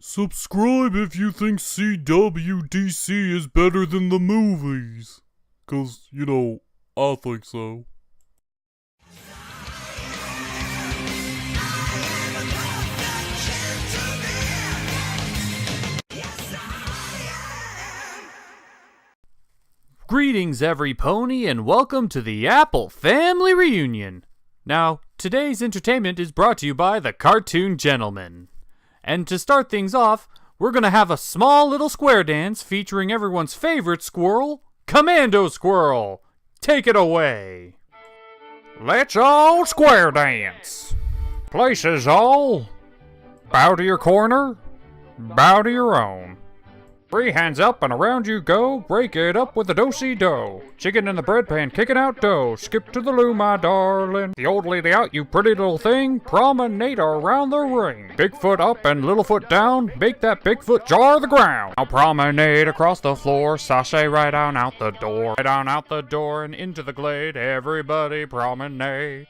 Subscribe if you think CWDC is better than the movies. 'Cause, I think so. Greetings, every pony, and welcome to the Apple Family Reunion. Now, today's entertainment is brought to you by the Cartoon Gentleman. And to start things off, we're going to have a small little square dance featuring everyone's favorite squirrel, Commando Squirrel. Take it away. Let's all square dance. Places all. Bow to your corner. Bow to your own. 3 hands up and around you go, break it up with a do-si-do. Chicken in the bread pan, kicking out dough. Skip to the loo, my darling. The old lady out, you pretty little thing. Promenade around the ring. Big foot up and little foot down. Make that big foot jar the ground. Now promenade across the floor. Sashay right on out the door. Right on out the door and into the glade. Everybody promenade.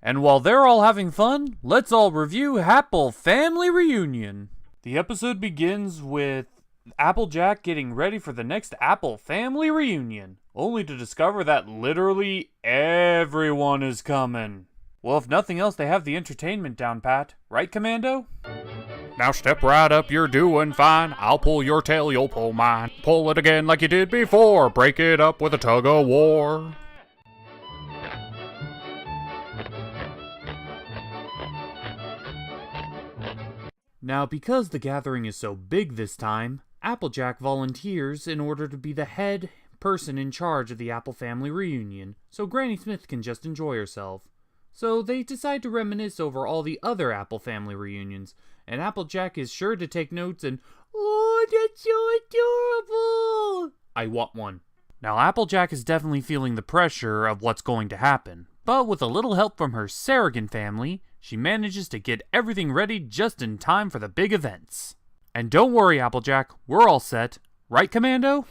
And while they're all having fun, let's all review Apple Family Reunion. The episode begins with Applejack getting ready for the next Apple Family Reunion, only to discover that literally everyone is coming. Well, if nothing else, they have the entertainment down pat. Right, Commando? Now step right up, you're doing fine. I'll pull your tail, you'll pull mine. Pull it again like you did before. Break it up with a tug-of-war. Now, because the gathering is so big this time, Applejack volunteers in order to be the head person in charge of the Apple Family Reunion, so Granny Smith can just enjoy herself. So they decide to reminisce over all the other Apple Family Reunions, and Applejack is sure to take notes and, "Oh, that's so adorable! I want one." Now, Applejack is definitely feeling the pressure of what's going to happen, but with a little help from her Sarragan family, she manages to get everything ready just in time for the big events. And don't worry, Applejack, we're all set. Right, Commando?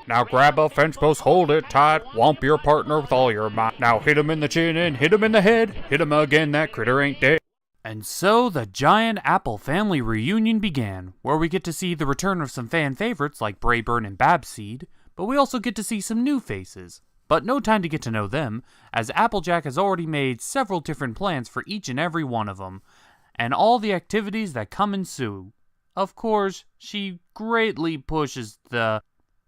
Now grab a fence post, hold it tight, whomp your partner with all your might. Now hit him in the chin and hit him in the head, hit him again, that critter ain't dead. And so the giant Apple Family Reunion began, where we get to see the return of some fan favorites like Brayburn and Babseed, but we also get to see some new faces. But no time to get to know them, as Applejack has already made several different plans for each and every one of them, and all the activities that come ensue. Of course, she greatly pushes the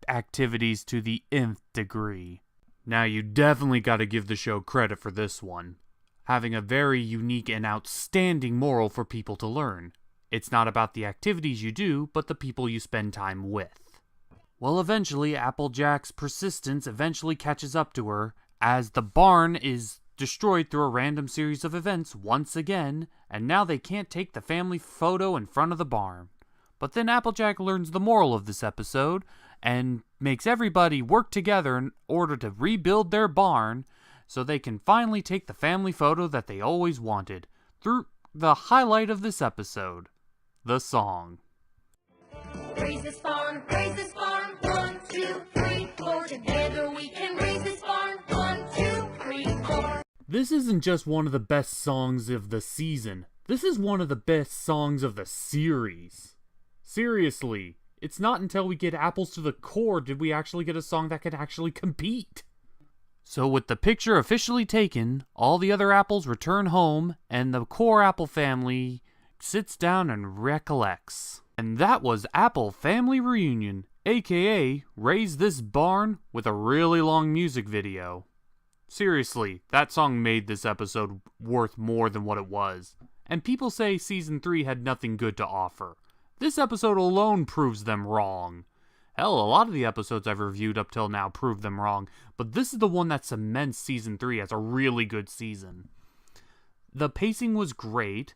activities to the nth degree. Now, you definitely gotta give the show credit for this one, having a very unique and outstanding moral for people to learn. It's not about the activities you do, but the people you spend time with. Well, eventually, Applejack's persistence eventually catches up to her, as the barn is destroyed through a random series of events once again, and now they can't take the family photo in front of the barn. But then Applejack learns the moral of this episode, and makes everybody work together in order to rebuild their barn, so they can finally take the family photo that they always wanted, through the highlight of this episode, the song. Raise this barn, 1, 2, 3, 4. Together we can raise this barn, 1, 2, 3, 4. This isn't just one of the best songs of the season. This is one of the best songs of the series. Seriously, it's not until we get Apples to the Core did we actually get a song that could actually compete. So with the picture officially taken, all the other apples return home, and the core Apple family sits down and recollects. And that was Apple Family Reunion, aka Raise This Barn, with a really long music video. Seriously, that song made this episode worth more than what it was. And people say Season 3 had nothing good to offer. This episode alone proves them wrong. Hell, a lot of the episodes I've reviewed up till now prove them wrong, but this is the one that cements Season 3 as a really good season. The pacing was great,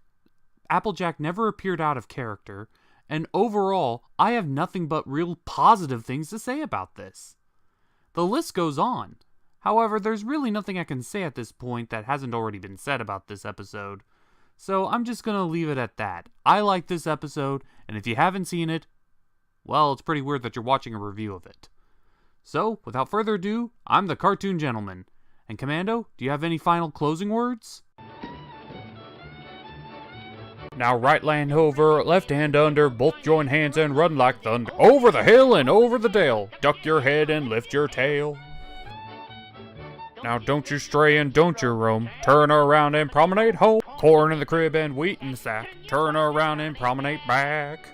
Applejack never appeared out of character, and overall, I have nothing but real positive things to say about this. The list goes on. However, there's really nothing I can say at this point that hasn't already been said about this episode. So I'm just gonna leave it at that. I like this episode, and if you haven't seen it, well, it's pretty weird that you're watching a review of it. So, without further ado, I'm the Cartoon Gentleman. And Commando, do you have any final closing words? Now right hand over, left hand under, both join hands and run like thunder. Over the hill and over the dale, duck your head and lift your tail. Now don't you stray and don't you roam, turn around and promenade home. Corn in the crib and wheat in the sack, turn around and promenade back.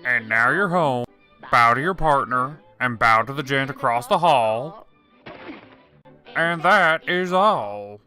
And now you're home. Bow to your partner, and bow to the gent across the hall. And that is all.